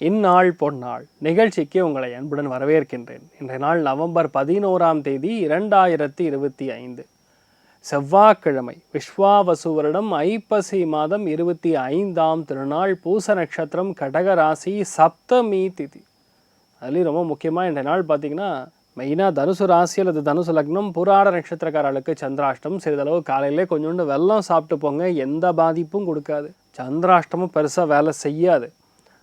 இந்நாள் பொன்னாள் நிகழ்ச்சிக்கு உங்களை அன்புடன் வரவேற்கின்றேன். இன்றைய நாள் நவம்பர் 11ஆம் தேதி 2025 செவ்வாய்க்கிழமை. விஸ்வாவசு வருடம் ஐப்பசி மாதம் 25ஆம் திருநாள். பூச நட்சத்திரம், கடகராசி, சப்தமி திதி. அதுலேயும் ரொம்ப முக்கியமாக இன்றைய நாள் பார்த்திங்கன்னா மெயினாக தனுசு ராசி அல்லது தனுசு லக்னம், புராட நட்சத்திரக்காரர்களுக்கு சந்திராஷ்டம். சிறிதளவு காலையிலே கொஞ்சோண்டு வெல்லம் சாப்பிட்டு போங்க, எந்த பாதிப்பும் கொடுக்காது. சந்திராஷ்டமும் பெருசாக வேலை செய்யாது.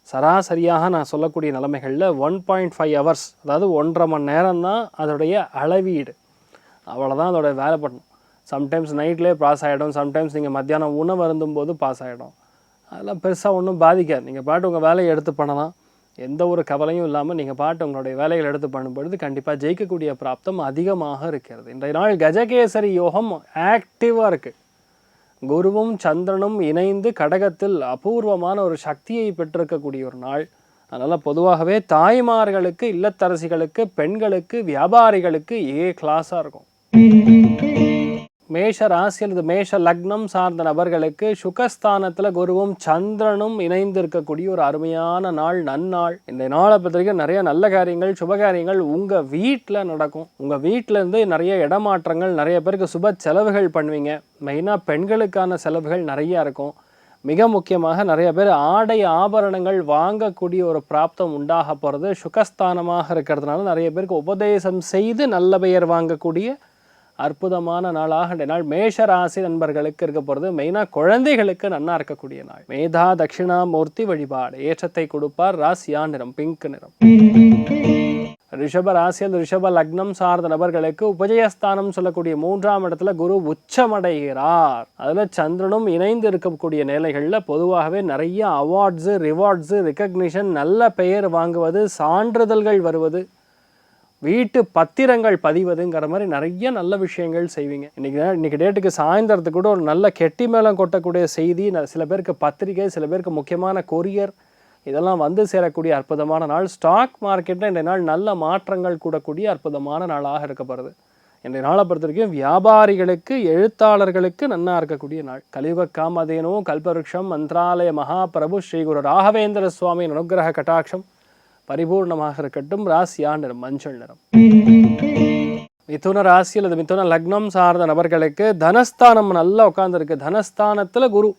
சராசரியாக நான் சொல்லக்கூடிய நிலைமைகளில் 1.5 hours, அதாவது 1.5 மணி நேரம் தான் அதோடைய அளவீடு. அவ்வளோதான் அதோட வேலை பண்ணணும். சம்டைம்ஸ் நைட்லேயே பாஸ் ஆகிடும், சம்டைம்ஸ் நீங்கள் மத்தியானம் உணவு அருந்தும்போது பாஸ் ஆகிடும். அதெல்லாம் பெருசாக ஒன்றும் பாதிக்காது. நீங்கள் பாட்டு உங்கள் வேலையை எடுத்து பண்ணலாம், எந்த ஒரு கவலையும் இல்லாமல் நீங்கள் பாட்டு உங்களுடைய வேலைகள் எடுத்து பண்ணும்பொழுது கண்டிப்பாக ஜெயிக்கக்கூடிய பிராப்தம் அதிகமாக இருக்கிறது. இன்றைய நாள் கஜகேசரி யோகம் ஆக்டிவாக இருக்குது. குருவும் சந்திரனும் இணைந்து கடகத்தில் அபூர்வமான ஒரு சக்தியை பெற்றிருக்கக்கூடிய ஒரு நாள். அதனால் பொதுவாகவே தாய்மார்களுக்கு, இல்லத்தரசிகளுக்கு, பெண்களுக்கு, வியாபாரிகளுக்கு கிளாஸாக இருக்கும். மேஷ ராசி அல்லது மேஷ லக்னம் சார்ந்த நபர்களுக்கு சுகஸ்தானத்தில் குருவும் சந்திரனும் இணைந்து இருக்கக்கூடிய ஒரு அருமையான நாள், நன்னாள். இந்த நாளை பொறுத்தவரைக்கும் நிறைய நல்ல காரியங்கள், சுபகாரியங்கள் உங்கள் வீட்டில் நடக்கும். உங்கள் வீட்டிலேருந்து நிறைய இடமாற்றங்கள், நிறைய பேருக்கு சுப செலவுகள் பண்ணுவீங்க. மெயினாக பெண்களுக்கான செலவுகள் நிறையா இருக்கும். மிக முக்கியமாக நிறைய பேர் ஆடை ஆபரணங்கள் வாங்கக்கூடிய ஒரு பிராப்தம் உண்டாக போகிறது. சுகஸ்தானமாக இருக்கிறதுனால நிறைய பேருக்கு உபதேசம் செய்து நல்ல பெயர் வாங்கக்கூடிய அற்புதமான நாளாக இந்த நாள் மேஷ ராசி நண்பர்களுக்கு இருக்க போகிறது. மெயினாக குழந்தைகளுக்கு நன்னா இருக்கக்கூடிய நாள். மேதா தட்சிணாமூர்த்தி வழிபாடு ஏற்றத்தை கொடுப்பார். ராசியா நிறம் பிங்க் நிறம். ரிஷப ராசியில் ரிஷப லக்னம் சார்ந்த நபர்களுக்கு உபஜயஸ்தானம் சொல்லக்கூடிய 3ஆம் இடத்துல குரு உச்சமடைகிறார். அதில் சந்திரனும் இணைந்து இருக்கக்கூடிய நிலைகளில் பொதுவாகவே நிறைய அவார்ட்ஸு, ரிவார்ட்ஸு, ரெக்கக்னிஷன், நல்ல பெயர் வாங்குவது, சான்றிதழ்கள் வருவது, வீட்டு பத்திரங்கள் பதிவதுங்கிற மாதிரி நிறைய நல்ல விஷயங்கள் செய்வீங்க. இன்னைக்கு டேட்டுக்கு சாயந்தரத்துக்கு கூட ஒரு நல்ல கெட்டி மேளம் கொட்டக்கூடிய செய்தி, சில பேருக்கு பத்திரிகை, சில பேருக்கு முக்கியமான கொரியர், இதெல்லாம் வந்து சேரக்கூடிய அற்புதமான நாள். ஸ்டாக் மார்க்கெட்டில் இன்றைய நாள் நல்ல மாற்றங்கள் கூடக்கூடிய அற்புதமான நாளாக இருக்கப்படுது. இன்றைய நாளை பொறுத்த வரைக்கும் வியாபாரிகளுக்கு, எழுத்தாளர்களுக்கு நன்னா இருக்கக்கூடிய நாள். கலியுக காமதேனு கல்பவருஷம் மந்திராலய மகாபிரபு ஸ்ரீ குரு ராகவேந்திர சுவாமியின் அனுகிரக கட்டாட்சம் பரிபூர்ணமாக இருக்கட்டும். ராசியா நிறம் மஞ்சள் நிறம். மிதுன ராசி அல்லது மிதுன லக்னம் சார்ந்த நபர்களுக்கு தனஸ்தானம் நல்லா உட்காந்துருக்கு. தனஸ்தானத்தில் குரு,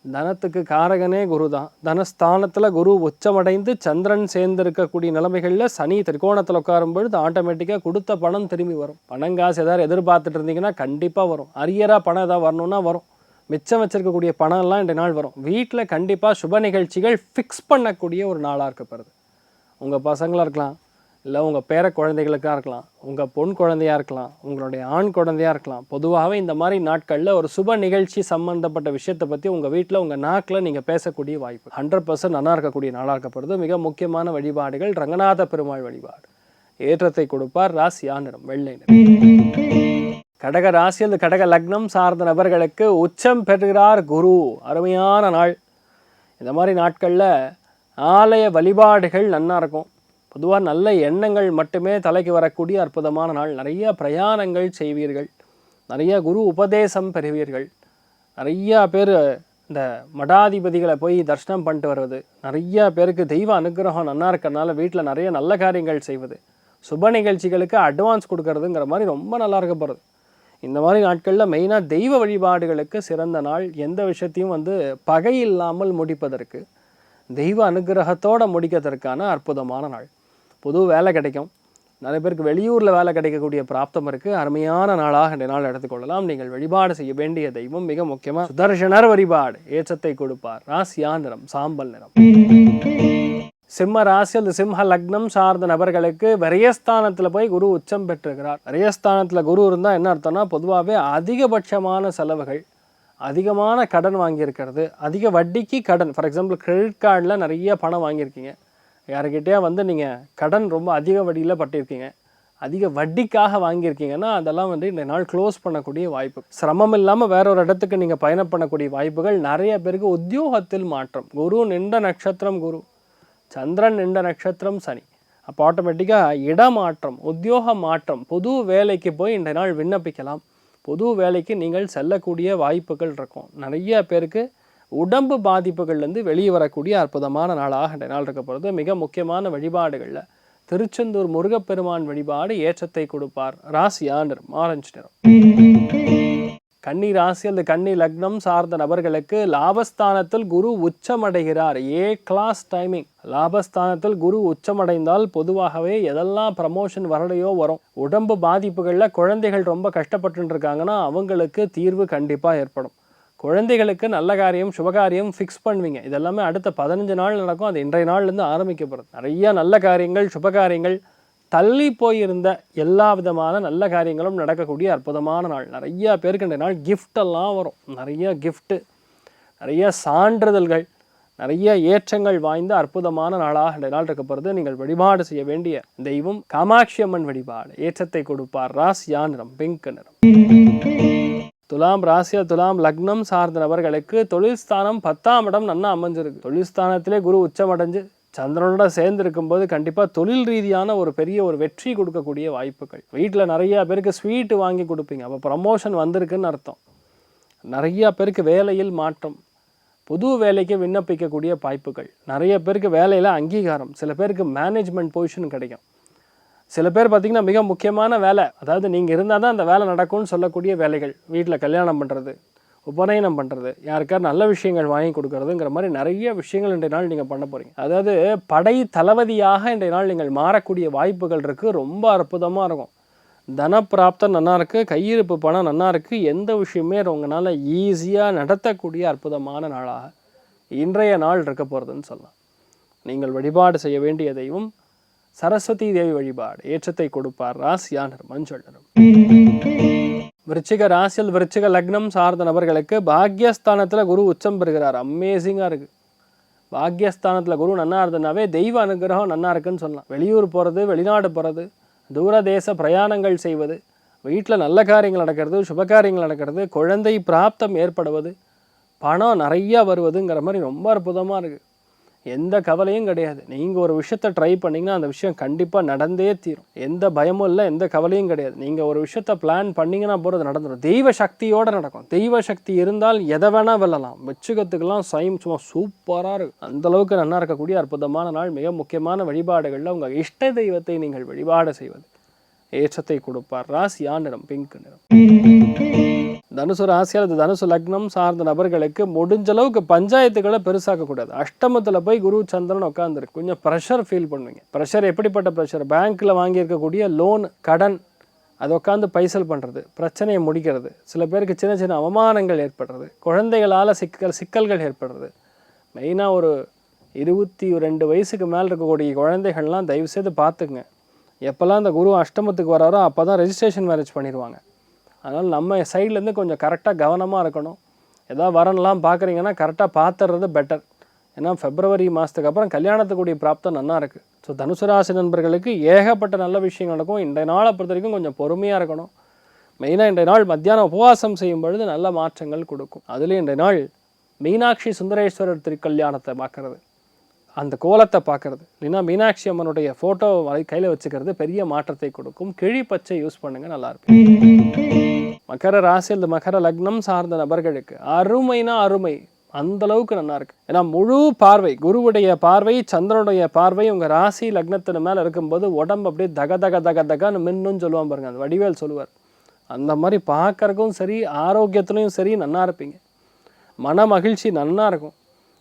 தனத்துக்கு காரகனே குரு தான். தனஸ்தானத்தில் குரு உச்சமடைந்து சந்திரன் சேர்ந்திருக்கக்கூடிய நிலைமைகளில் சனி திரிகோணத்தில் உட்காரும் பொழுது ஆட்டோமேட்டிக்காக கொடுத்த பணம் திரும்பி வரும். பணங்காசு எதாவது எதிர்பார்த்துட்டு இருந்தீங்கன்னா கண்டிப்பாக வரும். அரியராக பணம் எதாவது வரணும்னா வரும். மிச்சம் வச்சிருக்கக்கூடிய பணம்லாம் இந்த நாள் வரும். வீட்டில் கண்டிப்பாக சுப நிகழ்ச்சிகள் ஃபிக்ஸ் பண்ணக்கூடிய ஒரு நாளாக இருக்கப்படுது. உங்கள் பசங்களாக இருக்கலாம், இல்லை உங்கள் பேர குழந்தைகளுக்காக இருக்கலாம், உங்கள் பொன் குழந்தையாக இருக்கலாம், உங்களுடைய ஆண் குழந்தையாக இருக்கலாம். பொதுவாகவே இந்த மாதிரி நாட்களில் ஒரு சுப நிகழ்ச்சி சம்மந்தப்பட்ட விஷயத்தை பற்றி உங்கள் வீட்டில் உங்கள் நாக்கில் நீங்கள் பேசக்கூடிய வாய்ப்பு 100% நல்லா இருக்கக்கூடிய நாளாக இருக்கப்படுது. மிக முக்கியமான வழிபாடுகள் ரங்கநாத பெருமாள் வழிபாடு ஏற்றத்தை கொடுப்பார். ராசியா நிறம் வெள்ளை நிறம். கடக ராசி அல்லது கடக லக்னம் சார்ந்த நபர்களுக்கு உச்சம் பெறுகிறார் குரு. அருமையான நாள். இந்த மாதிரி நாட்களில் ஆலய வழிபாடுகள் நன்னா இருக்கும். பொதுவாக நல்ல எண்ணங்கள் மட்டுமே தலைக்கு வரக்கூடிய அற்புதமான நாள். நிறைய பிரயாணங்கள் செய்வீர்கள், நிறைய குரு உபதேசம் பெறுவீர்கள். நிறையா பேர் இந்த மடாதிபதிகளை போய் தரிசனம் பண்ணிட்டு வருவது, நிறையா பேருக்கு தெய்வ அனுகிரகம் நன்னா இருக்கிறதுனால வீட்டில் நிறைய நல்ல காரியங்கள் செய்வது, சுப நிகழ்ச்சிகளுக்கு அட்வான்ஸ் கொடுக்கறதுங்கிற மாதிரி ரொம்ப நல்லா இருக்க போகிறது. இந்த மாதிரி நாட்களில் மெயினாக தெய்வ வழிபாடுகளுக்கு சிறந்த நாள். எந்த விஷயத்தையும் பகை இல்லாமல் முடிப்பதற்கு, தெய்வ அனுகிரகத்தோடு முடிக்கிறதுக்கான அற்புதமான நாள். புது வேலை கிடைக்கும். நிறைய பேருக்கு வெளியூரில் வேலை கிடைக்கக்கூடிய பிராப்தம் இருக்குது. அருமையான நாளாக இந்த நாள் எடுத்துக்கொள்ளலாம். நீங்கள் வழிபாடு செய்ய வேண்டிய தெய்வம் மிக முக்கியமாக சுதர்சனர் வழிபாடு ஏற்றத்தை கொடுப்பார். ராசியா நிறம் சாம்பல் நிறம். சிம்ம ராசி அல்லது சிம்ம லக்னம் சார்ந்த நபர்களுக்கு விரயஸ்தானத்தில் போய் குரு உச்சம் பெற்றிருக்கிறார். விரயஸ்தானத்தில் குரு இருந்தால் என்ன அர்த்தம்னா பொதுவாகவே அதிகபட்சமான செலவுகள், அதிகமான கடன் வாங்கியிருக்கிறது, அதிக வட்டிக்கு கடன். ஃபார் எக்ஸாம்பிள் கிரெடிட் கார்டில் நிறைய பணம் வாங்கியிருக்கீங்க, யாருக்கிட்டேயா நீங்கள் கடன் ரொம்ப அதிக வட்டியில் பட்டிருக்கீங்க, அதிக வட்டிக்காக வாங்கியிருக்கீங்கன்னா அதெல்லாம் இந்த நாள் க்ளோஸ் பண்ணக்கூடிய வாய்ப்பு. சிரமம் இல்லாமல் வேற ஒரு இடத்துக்கு நீங்கள் பயணம் பண்ணக்கூடிய வாய்ப்புகள். நிறைய பேருக்கு உத்தியோகத்தில் மாற்றம். குரு நின்ற நட்சத்திரம் குரு, சந்திரன் நின்ற நட்சத்திரம் சனி. அப்போ ஆட்டோமேட்டிக்காக இடமாற்றம், உத்தியோக மாற்றம், புது வேலைக்கு போய் இந்த நாள் விண்ணப்பிக்கலாம். புது வேலைக்கு நீங்கள் செல்லக்கூடிய வாய்ப்புகள் இருக்கும். நிறைய பேருக்கு உடம்பு பாதிப்புகள்லேருந்து வெளியே வரக்கூடிய அற்புதமான நாளாக இந்த நாள் இருக்க போகிறது. மிக முக்கியமான வழிபாடுகளில் திருச்செந்தூர் முருகப்பெருமான் வழிபாடு ஏற்றத்தை கொடுப்பார். ராசியா நிறம் ஆரஞ்சு நிறம். கன்னி ராசி அல்லது கன்னி லக்னம் சார்ந்த நபர்களுக்கு லாபஸ்தானத்தில் குரு உச்சமடைகிறார். Class timing. லாபஸ்தானத்தில் குரு உச்சமடைந்தால் பொதுவாகவே எதெல்லாம் ப்ரமோஷன் வரலையோ வரும். உடம்பு பாதிப்புகளில் குழந்தைகள் ரொம்ப கஷ்டப்பட்டு இருக்காங்கன்னா அவங்களுக்கு தீர்வு கண்டிப்பாக ஏற்படும். குழந்தைகளுக்கு நல்ல காரியம் சுபகாரியம் ஃபிக்ஸ் பண்ணுவீங்க. இதெல்லாமே அடுத்த 15 நாள் நடக்கும். அது இன்றைய நாள்லேருந்து ஆரம்பிக்கப்படுது. நிறைய நல்ல காரியங்கள் சுபகாரியங்கள் தள்ளி போயிருந்த எல்லா விதமான நல்ல காரியங்களும் நடக்கக்கூடிய அற்புதமான நாள். நிறைய பேருக்கு இந்த நாள் கிஃப்டெல்லாம் வரும். நிறைய கிஃப்ட்டு, நிறைய சான்றிதழ்கள், நிறைய ஏற்றங்கள் வாய்ந்த அற்புதமான நாளாக இந்த நாள் இருக்கப்படுறது. நீங்கள் வழிபாடு செய்ய வேண்டிய தெய்வம் காமாட்சி அம்மன் வழிபாடு ஏற்றத்தை கொடுப்பார். ராசியா நிறம் பிங்க் நிறம். துலாம் ராசியா துலாம் லக்னம் சார்ந்த நபர்களுக்கு தொழில் ஸ்தானம் 10ஆம் இடம் நன்னா அமைஞ்சிருக்கு. தொழில் ஸ்தானத்திலே குரு உச்சமடைஞ்சு சந்திரனோட சேர்ந்து இருக்கும்போது கண்டிப்பாக தொழில் ரீதியான ஒரு பெரிய ஒரு வெற்றி கொடுக்கக்கூடிய வாய்ப்புகள். வீட்டில் நிறையா பேருக்கு ஸ்வீட்டு வாங்கி கொடுப்பீங்க. அப்போ ப்ரமோஷன் வந்திருக்குன்னு அர்த்தம். நிறையா பேருக்கு வேலையில் மாற்றம், புது வேலைக்கு விண்ணப்பிக்கக்கூடிய வாய்ப்புகள். நிறைய பேருக்கு வேலையில் அங்கீகாரம், சில பேருக்கு மேனேஜ்மெண்ட் பொசிஷன் கிடைக்கும். சில பேர் பார்த்திங்கன்னா மிக முக்கியமான வேலை, அதாவது நீங்கள் இருந்தால் தான் அந்த வேலை நடக்கும்னு சொல்லக்கூடிய வேலைகள். வீட்டில் கல்யாணம் பண்ணுறது, உபநயனம் பண்ணுறது, யாருக்கார் நல்ல விஷயங்கள் வாங்கி கொடுக்கறதுங்கிற மாதிரி நிறைய விஷயங்கள் இன்றைய நாள் நீங்கள் பண்ண போகிறீங்க. அதாவது படை தளபதியாக இன்றைய நாள் நீங்கள் மாறக்கூடிய வாய்ப்புகள் இருக்குது. ரொம்ப அற்புதமாக இருக்கும். தனப்பிராப்தம் நல்லா இருக்குது, கையிருப்பு பணம் நல்லா இருக்குது. எந்த விஷயமே உங்களால் ஈஸியாக நடத்தக்கூடிய அற்புதமான நாளாக இன்றைய நாள் இருக்க போகிறதுன்னு சொல்லலாம். நீங்கள் வழிபாடு செய்ய வேண்டிய தெய்வம் சரஸ்வதி தேவி வழிபாடு ஏற்றத்தை கொடுப்பார். ராசியா நிறம் மஞ்சள் நிறம். விருச்சிக ராசியில் விருச்சிக லக்னம் சார்ந்த நபர்களுக்கு பாக்யஸ்தானத்தில் குரு உச்சம் பெறுகிறார். அமேசிங்காக இருக்குது. பாக்யஸ்தானத்தில் குரு நன்னா இருந்ததுனாவே தெய்வ அனுகிரகம் நன்னா இருக்குன்னு சொல்லலாம். வெளியூர் போகிறது, வெளிநாடு போகிறது, தூரதேச பிரயாணங்கள் செய்வது, வீட்டில் நல்ல காரியங்கள் நடக்கிறது, சுபகாரியங்கள் நடக்கிறது, குழந்தை பிராப்தம் ஏற்படுவது, பணம் நிறையா வருவதுங்கிற மாதிரி ரொம்ப அற்புதமாக இருக்குது. எந்த கவலையும் கிடையாது. நீங்கள் ஒரு விஷயத்தை ட்ரை பண்ணிங்கன்னா அந்த விஷயம் கண்டிப்பாக நடந்தே தீரும். எந்த பயமும் இல்லை, எந்த கவலையும் கிடையாது. நீங்கள் ஒரு விஷயத்தை பிளான் பண்ணிங்கன்னா போகிறது நடந்துடும். தெய்வ சக்தியோடு நடக்கும். தெய்வ சக்தி இருந்தால் எதை வேணால் வெல்லலாம். வெச்சுக்கத்துக்கெல்லாம் சும்மா சூப்பராக இருக்கும். அந்தளவுக்கு நல்லா இருக்கக்கூடிய அற்புதமான நாள். மிக முக்கியமான வழிபாடுகளில் உங்கள் இஷ்ட தெய்வத்தை நீங்கள் வழிபாடு செய்வது ஏற்றத்தை கொடுப்பார். ராசியா நிறம் பிங்க் நிறம். தனுசு ராசி அல்லது தனுசு லக்னம் சார்ந்த நபர்களுக்கு முடிஞ்ச அளவுக்கு பஞ்சாயத்துக்களை பெருசாக்கக்கூடாது. அஷ்டமத்தில் போய் குரு சந்திரன் உட்காந்துருக்கு. கொஞ்சம் ப்ரெஷர் ஃபீல் பண்ணுவீங்க. ப்ரெஷர் எப்படிப்பட்ட ப்ரெஷர்? பேங்க்கில் வாங்கியிருக்கக்கூடிய லோன் கடன் அதை உட்காந்து பைசல் பண்ணுறது, பிரச்சனையை முடிக்கிறது, சில பேருக்கு சின்ன சின்ன அவமானங்கள் ஏற்படுறது, குழந்தைகளால் சிக்கல்கள் ஏற்படுறது. மெயினாக ஒரு 22 வயசுக்கு மேலே இருக்கக்கூடிய குழந்தைகள்லாம் தயவுசெய்து பார்த்துக்குங்க. எப்போல்லாம் அந்த குரு அஷ்டமத்துக்கு வராரோ அப்போ தான் ரெஜிஸ்ட்ரேஷன் மேரேஜ் பண்ணிடுவாங்க. அதனால் நம்ம சைட்லேருந்து கொஞ்சம் கரெக்டாக கவனமாக இருக்கணும். எதாவது வரன்லாம் பார்க்குறீங்கன்னா கரெக்டாக பார்த்துறது பெட்டர். ஏன்னா February மாதத்துக்கு அப்புறம் கல்யாணத்துக்குரிய பிராப்தம் நல்லா இருக்குது. ஸோ தனுசு ராசி நண்பர்களுக்கு ஏகப்பட்ட நல்ல விஷயங்கள் நடக்கும். இன்றைய நாளை பொறுத்த வரைக்கும் கொஞ்சம் பொறுமையாக இருக்கணும். மெயினாக இன்றைய நாள் மத்தியானம் உபவாசம் செய்யும் பொழுது நல்ல மாற்றங்கள் கொடுக்கும். அதுலேயும் இன்றைய நாள் மீனாட்சி சுந்தரேஸ்வரர் திருக்கல்யாணத்தை பார்க்குறது, அந்த கோலத்தை பார்க்குறது, இல்லைன்னா மீனாட்சி அம்மனுடைய ஃபோட்டோ கையில் வச்சுக்கிறது பெரிய மாற்றத்தை கொடுக்கும். கிழி பச்சை யூஸ் பண்ணுங்கள், நல்லாயிருக்கும். மகர ராசி அல்லது மகர லக்னம் சார்ந்த நபர்களுக்கு அருமைனா அருமை, அந்தளவுக்கு நல்லா இருக்குது. ஏன்னா முழு பார்வை, குருவுடைய பார்வை, சந்திரனுடைய பார்வை உங்கள் ராசி லக்னத்தின் மேலே இருக்கும்போது உடம்பு அப்படியே தக தக தக தகன்னு மின்னுன்னு சொல்லுவான் பாருங்க, அந்த வடிவேல் சொல்லுவார். அந்த மாதிரி பார்க்கறதுக்கும் சரி, ஆரோக்கியத்துலையும் சரி நல்லா இருப்பீங்க. மன மகிழ்ச்சி நல்லா இருக்கும்.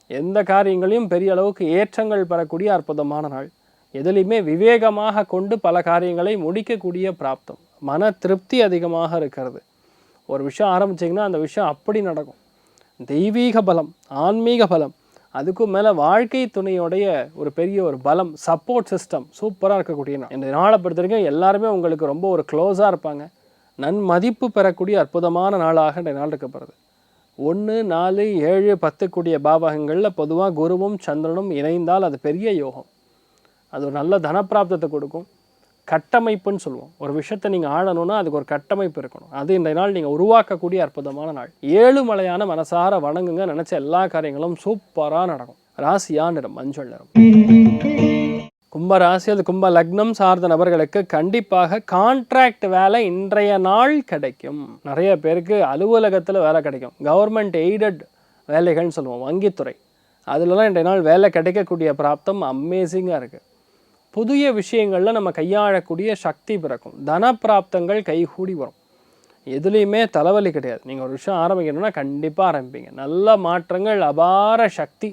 எந்த காரியங்களையும் பெரிய அளவுக்கு ஏற்றங்கள் பெறக்கூடிய அற்புதமான நாள். எதுலையுமே விவேகமாக கொண்டு பல காரியங்களை முடிக்கக்கூடிய பிராப்தம். மன திருப்தி அதிகமாக இருக்கிறது. ஒரு விஷயம் ஆரம்பிச்சிங்கன்னா அந்த விஷயம் அப்படி நடக்கும். தெய்வீக பலம், ஆன்மீக பலம், அதுக்கும் மேலே வாழ்க்கை துணையோடைய ஒரு பெரிய ஒரு பலம், சப்போர்ட் சிஸ்டம் சூப்பராக இருக்கக்கூடிய நாள். இந்த நாளை பொறுத்த வரைக்கும் எல்லாருமே உங்களுக்கு ரொம்ப ஒரு க்ளோஸாக இருப்பாங்க. நன்மதிப்பு பெறக்கூடிய அற்புதமான நாளாக இந்த நாள் இருக்கப்படுறது. 1, 4, 7, 10 கூடிய பாவகங்களில் பொதுவாக குருவும் சந்திரனும் இணைந்தால் அது பெரிய யோகம். அது ஒரு நல்ல தனப்பிராப்தத்தை கொடுக்கும். கட்டமைப்புன்னு சொல்லுவோம். ஒரு விஷயத்தை நீங்கள் ஆளணும்னா அதுக்கு ஒரு கட்டமைப்பு இருக்கணும். அது இன்றைய நாள் நீங்கள் உருவாக்கக்கூடிய அற்புதமான நாள். 7 மலையான மனசார வணங்குங்க, நினச்ச எல்லா காரியங்களும் சூப்பராக நடக்கும். ராசியா நிறம் மஞ்சள் நிறம். கும்ப ராசி அது கும்ப லக்னம் சார்ந்த நபர்களுக்கு கண்டிப்பாக கான்ட்ராக்ட் வேலை இன்றைய நாள் கிடைக்கும். நிறைய பேருக்கு அலுவலகத்தில் வேலை கிடைக்கும். கவர்மெண்ட் எய்டட் வேலைகள்னு சொல்லுவோம், வங்கித்துறை, அதிலலாம் இன்றைய நாள் வேலை கிடைக்கக்கூடிய பிராப்தம் அமேசிங்காக இருக்குது. புதிய விஷயங்களில் நம்ம கையாளக்கூடிய சக்தி பிறக்கும். தன பிராப்தங்கள் கைகூடி வரும். எதுலேயுமே தலைவலி கிடையாது. நீங்கள் ஒரு விஷயம் ஆரம்பிக்கணும்னா கண்டிப்பாக ஆரம்பிப்பீங்க. நல்ல மாற்றங்கள், அபார சக்தி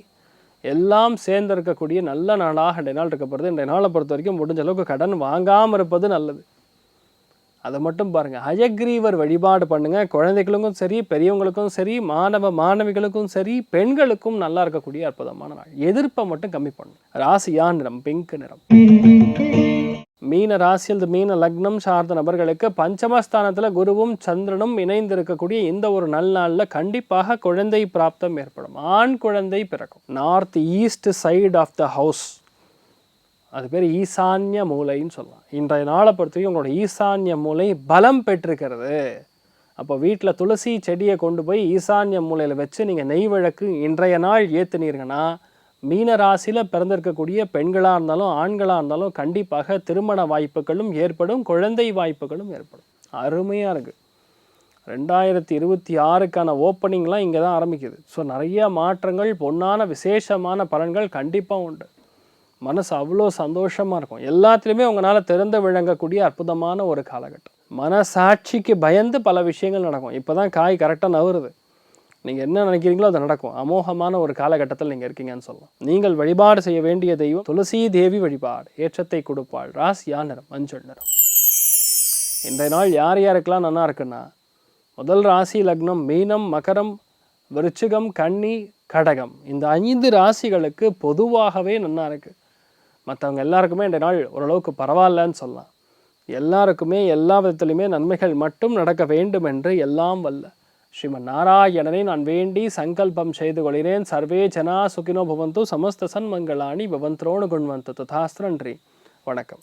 எல்லாம் சேர்ந்திருக்கக்கூடிய நல்ல நாளாக இன்றைய நாள் இருக்கப்படுது. இன்றைய நாளை பொறுத்த வரைக்கும் முடிஞ்ச அளவுக்கு கடன் வாங்காமல் இருப்பது நல்லது. அதை மட்டும் பாருங்கள். ஹயக்ரீவர் வழிபாடு பண்ணுங்கள். குழந்தைகளுக்கும் சரி, பெரியவங்களுக்கும் சரி, மாணவிகளுக்கும் சரி, பெண்களுக்கும் நல்லா இருக்கக்கூடிய அற்புதமான நாள். எதிர்ப்பை மட்டும் கம்மி பண்ணும். ராசியா நிறம் பிங்க் நிறம். மீன ராசியில் மீன லக்னம் சார்ந்த நபர்களுக்கு பஞ்சமஸ்தானத்தில் குருவும் சந்திரனும் இணைந்து இருக்கக்கூடிய இந்த ஒரு நாளில் கண்டிப்பாக குழந்தை பிராப்தம் ஏற்படும். ஆண் குழந்தை பிறக்கும். North east side of the house, அது பேர் ஈசான்ய மூலைன்னு சொல்லலாம். இன்றைய நாளை பொறுத்தவரைக்கும் உங்களோட ஈசான்ய மூலை பலம் பெற்றிருக்கிறது. அப்போ வீட்டில் துளசி செடியை கொண்டு போய் ஈசான்ய மூலையில் வச்சு நீங்கள் நெய் விளக்கு இன்றைய நாள் ஏற்றுனீங்கன்னா, மீன ராசியில் பிறந்திருக்கக்கூடிய பெண்களாக இருந்தாலும் ஆண்களாக இருந்தாலும் கண்டிப்பாக திருமண வாய்ப்புகளும் ஏற்படும், குழந்தை வாய்ப்புகளும் ஏற்படும். அருமையாக இருக்குது. 2026க்கான ஓப்பனிங்லாம் இங்கே தான் ஆரம்பிக்குது. ஸோ நிறைய மாற்றங்கள், பொன்னான விசேஷமான பலன்கள் கண்டிப்பாக உண்டு. மனசு அவ்வளோ சந்தோஷமாக இருக்கும். எல்லாத்துலேயுமே உங்களால் திறந்து விளங்கக்கூடிய அற்புதமான ஒரு காலகட்டம். மனசாட்சிக்கு பயந்து பல விஷயங்கள் நடக்கும். இப்போ தான் காய் கரெக்டாக நவருது. நீங்கள் என்ன நினைக்கிறீங்களோ அது நடக்கும். அமோகமான ஒரு காலகட்டத்தில் நீங்கள் இருக்கீங்கன்னு சொல்லலாம். நீங்கள் வழிபாடு செய்ய வேண்டிய தெய்வம் துளசி தேவி வழிபாடு. ஏற்றத்தை கொடுப்பாள். ராசியா நிறம் மஞ்சள் நிறம். இன்றைய நாள் யார் யாருக்கெல்லாம் நல்லா இருக்குன்னா, முதல் ராசி லக்னம் மீனம், மகரம், விருச்சிகம், கன்னி, கடகம். இந்த 5 ராசிகளுக்கு பொதுவாகவே நல்லா இருக்குது. மற்றவங்க எல்லாருக்குமே இன்றைய நாள் ஓரளவுக்கு பரவாயில்லன்னு சொல்லலாம். எல்லாருக்குமே எல்லா விதத்துலையுமே நன்மைகள் மட்டும் நடக்க வேண்டும் என்று எல்லாம் வல்ல ஸ்ரீமன் நாராயணனை நான் வேண்டி சங்கல்பம் செய்து கொள்கிறேன். சர்வே ஜனா சுகினோ பவந்து, சமஸ்த சன்மங்களாணி பவந்த்ரோணு குண்வந்து ததாஸ்து. நன்றி, வணக்கம்.